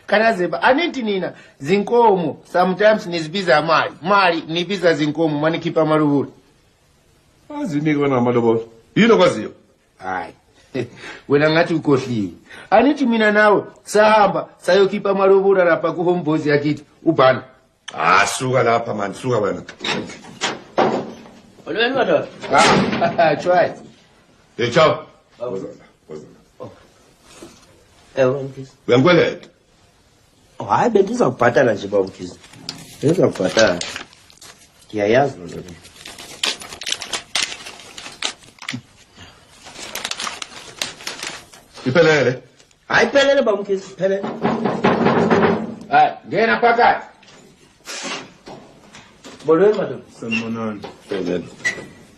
Kanazeba anithi nina zinkomo sometimes nizibiza mali nibiza zinkomo manikhipha amalobolo. Azinike wena amalobolo. Yini okwaziyo? Hayi. Wena ngathi ukhohliwe. Anithi mina nawe sahamba sayokhipha amalobolo lapha ku homeboys yakithi ubhana. Suka lapha man, suka wena. Olweni madoda. Try. Hey, ciao. Mkhize. Uyangikweleta? Hayi bengizakubhatala nje baba Mkhize. Ngizakubhatala. Ngiyayazi lo nto. Iphelele. Hayi phelele baba Mkhize, phelele. Hayi, ngena phakathi. Bolweni madoda. Sanibonani. Phelele.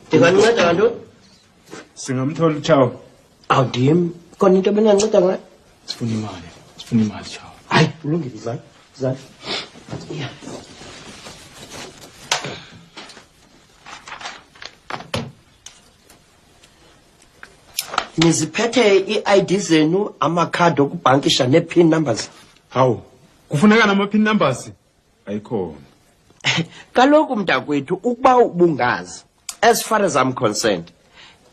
Ndinganceda kanto? Singamthola uChawu. Awudim, khona into benganceda ngayo. Sifuna imali Chawu. Hayi, ulungile zani. Yeah. Niziphethe i-ID zenu, amakhadi okubhankisha ne-PIN numbers. Hawu, kufuneka nama-PIN numbers? Ayikhona. Kaloku mntakwethu ukuba ubungazi, as far as I'm concerned,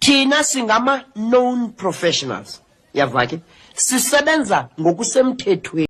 thina singama known professionals. Yavake, sisebenza ngokusemthethweni.